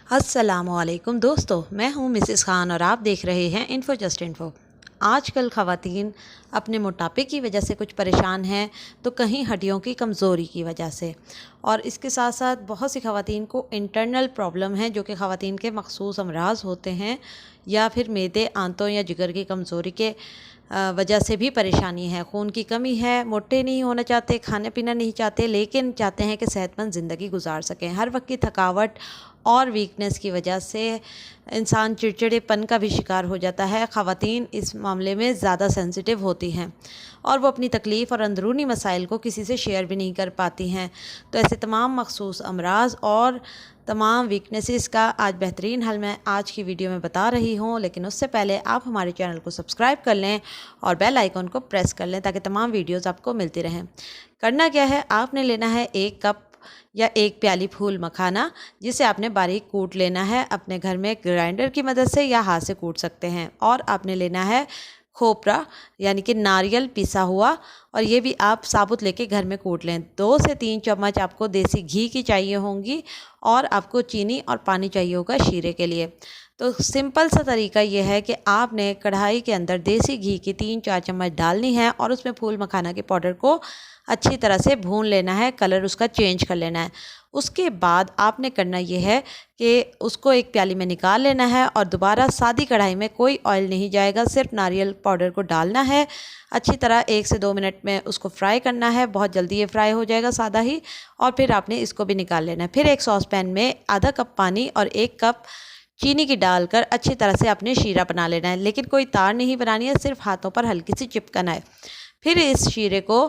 अस्सलामुअलैकुम दोस्तों, मैं हूं मिसेस खान और आप देख रहे हैं इन्फो जस्ट इन्फो। आजकल ख़वातीन अपने मोटापे की वजह से कुछ परेशान हैं, तो कहीं हड्डियों की कमज़ोरी की वजह से, और इसके साथ साथ बहुत सी ख़वातीन को इंटरनल प्रॉब्लम है जो कि ख़वातीन के मखसूस अमराज होते हैं, या फिर मैदे, आंतों या जिगर की कमज़ोरी के वजह से भी परेशानी है। खून की कमी है, मोटे नहीं होना चाहते, खाना पीना नहीं चाहते, लेकिन चाहते हैं कि सेहतमंद ज़िंदगी गुजार सकें। हर वक्त की थकावट और वीकनेस की वजह से इंसान चिड़चिड़ेपन का भी शिकार हो जाता है। ख़वातीन इस मामले में ज़्यादा सेंसिटिव होती हैं और वो अपनी तकलीफ़ और अंदरूनी मसाइल को किसी से शेयर भी नहीं कर पाती हैं। तो ऐसे तमाम मखसूस अमराज और तमाम वीकनेसेस का आज बेहतरीन हल मैं आज की वीडियो में बता रही हूँ। लेकिन उससे पहले आप हमारे चैनल को सब्सक्राइब कर लें और बेल आइकन को प्रेस कर लें ताकि तमाम वीडियोज़ आपको मिलती रहें। करना क्या है, आपने लेना है 1 कप या 1 प्याली फूल मखाना, जिसे आपने बारीक कूट लेना है अपने घर में ग्राइंडर की मदद से, या हाथ से कूट सकते हैं। और आपने लेना है खोपरा यानी कि नारियल पिसा हुआ, और ये भी आप साबुत लेके घर में कूट लें। 2 से 3 चम्मच आपको देसी घी की चाहिए होंगी, और आपको चीनी और पानी चाहिए होगा शीरे के लिए। तो सिंपल सा तरीका ये है कि आपने कढ़ाई के अंदर देसी घी की 3-4 चम्मच डालनी है और उसमें फूल मखाना के पाउडर को अच्छी तरह से भून लेना है, कलर उसका चेंज कर लेना है। उसके बाद आपने करना ये है कि उसको एक प्याली में निकाल लेना है और दोबारा सादी कढ़ाई में कोई ऑयल नहीं जाएगा, सिर्फ नारियल पाउडर को डालना है। अच्छी तरह 1 से 2 मिनट में उसको फ्राई करना है, बहुत जल्दी ये फ्राई हो जाएगा सादा ही। और फिर आपने इसको भी निकाल लेना है। फिर एक सॉस पैन में आधा कप पानी और 1 कप चीनी की डालकर अच्छी तरह से आपने शीरा बना लेना है, लेकिन कोई तार नहीं बनानी है, सिर्फ हाथों पर हल्की सी चिपकन है। फिर इस शीरे को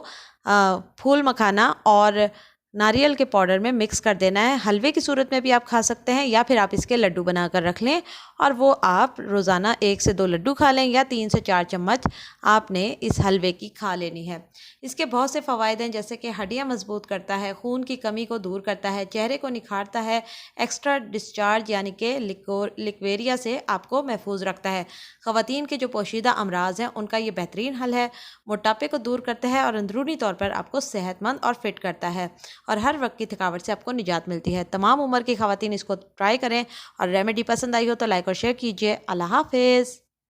फूल मखाना और नारियल के पाउडर में मिक्स कर देना है। हलवे की सूरत में भी आप खा सकते हैं, या फिर आप इसके लड्डू बनाकर रख लें और वो आप रोज़ाना 1 से 2 लड्डू खा लें, या 3 से 4 चम्मच आपने इस हलवे की खा लेनी है। इसके बहुत से फ़वाइद हैं, जैसे कि हड्डियाँ मजबूत करता है, खून की कमी को दूर करता है, चेहरे को निखारता है, एक्स्ट्रा डिस्चार्ज यानी कि लिक्वेरिया से आपको महफूज रखता है। ख़वातीन के जो पोशीदा अमराज हैं उनका ये बेहतरीन हल है। मोटापे को दूर करता है और अंदरूनी तौर पर आपको सेहतमंद और फिट करता है, और हर वक्त की थकावट से आपको निजात मिलती है। तमाम उम्र की ख़वातीन इसको ट्राई करें, और रेमेडी पसंद आई हो तो लाइक और शेयर कीजिए। अल्लाह हाफ़िज़।